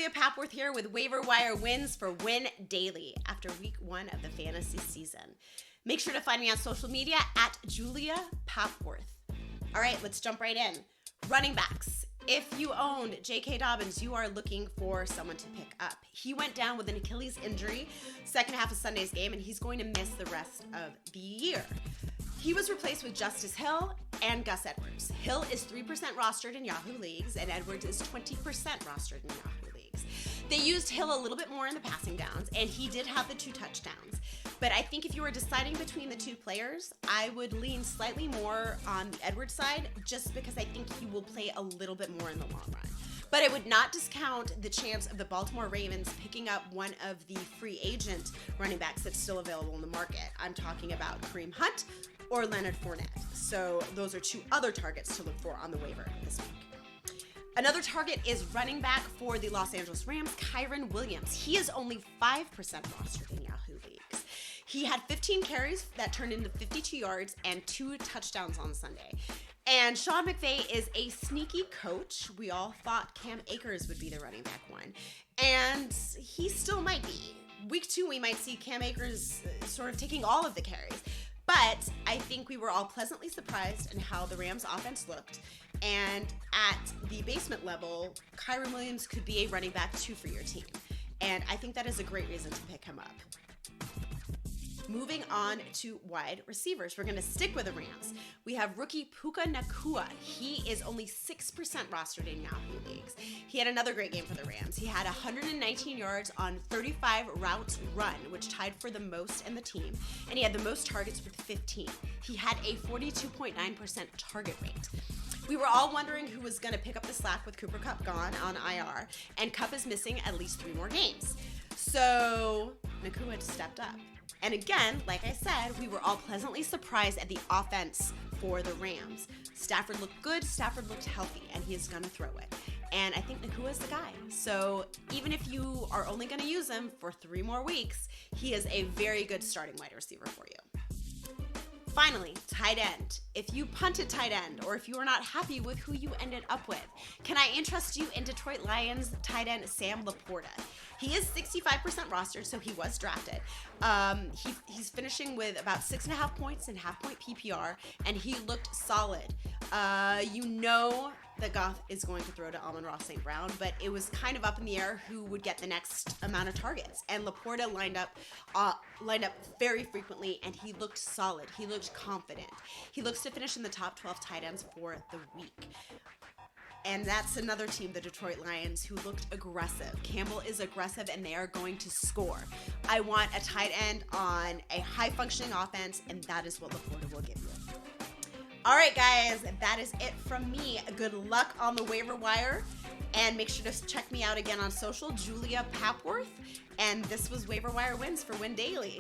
Julia Papworth here with Waiver Wire wins for Win Daily after week 1 of the fantasy season. Make sure to find me on social media at Julia Papworth. All right, let's jump right in. Running backs. If you owned J.K. Dobbins, you are looking for someone to pick up. He went down with an Achilles injury second half of Sunday's game, and he's going to miss the rest of the year. He was replaced with Justice Hill and Gus Edwards. Hill is 3% rostered in Yahoo leagues, and Edwards is 20% rostered in Yahoo leagues. They used Hill a little bit more in the passing downs, and he did have the 2 touchdowns. But I think if you were deciding between the 2 players, I would lean slightly more on the Edwards side, just because I think he will play a little bit more in the long run. But I would not discount the chance of the Baltimore Ravens picking up one of the free agent running backs that's still available in the market. I'm talking about Kareem Hunt or Leonard Fournette. So those are 2 other targets to look for on the waiver this week. Another target is running back for the Los Angeles Rams, Kyron Williams. He is only 5% rostered in Yahoo leagues. He had 15 carries that turned into 52 yards and 2 touchdowns on Sunday. And Sean McVay is a sneaky coach. We all thought Cam Akers would be the running back one, and he still might be. Week 2, we might see Cam Akers sort of taking all of the carries. But I think we were all pleasantly surprised in how the Rams offense looked. And at the basement level, Kyron Williams could be a running back 2 for your team. And I think that is a great reason to pick him up. Moving on to wide receivers. We're going to stick with the Rams. We have rookie Puka Ngata. He is only 6% rostered in Yahoo leagues. He had another great game for the Rams. He had 119 yards on 35 routes run, which tied for the most in the team. And he had the most targets with 15. He had a 42.9% target rate. We were all wondering who was going to pick up the slack with Cooper Kupp gone on IR, and Kupp is missing at least 3 more games. So Ngata stepped up. And again, like I said, we were all pleasantly surprised at the offense for the Rams. Stafford looked good, Stafford looked healthy, and he is going to throw it. And I think Ngata is the guy. So even if you are only going to use him for 3 more weeks, he is a very good starting wide receiver for you. Finally, tight end. If you punted tight end, or if you are not happy with who you ended up with, can I interest you in Detroit Lions tight end Sam LaPorta? He is 65% rostered, so he was drafted. He's finishing with about 6.5 points and half-point PPR, and he looked solid. You know that Goff is going to throw to Amon-Ra St. Brown, but it was kind of up in the air who would get the next amount of targets. And LaPorta lined up very frequently, and he looked solid. He looked confident. He looks to finish in the top 12 tight ends for the week. And that's another team, the Detroit Lions, who looked aggressive. Campbell is aggressive, and they are going to score. I want a tight end on a high-functioning offense, and that is what LaPorta will give you. All right, guys, that is it from me. Good luck on the waiver wire, and make sure to check me out again on social, Julia Papworth. And this was Waiver Wire Wins for Win Daily.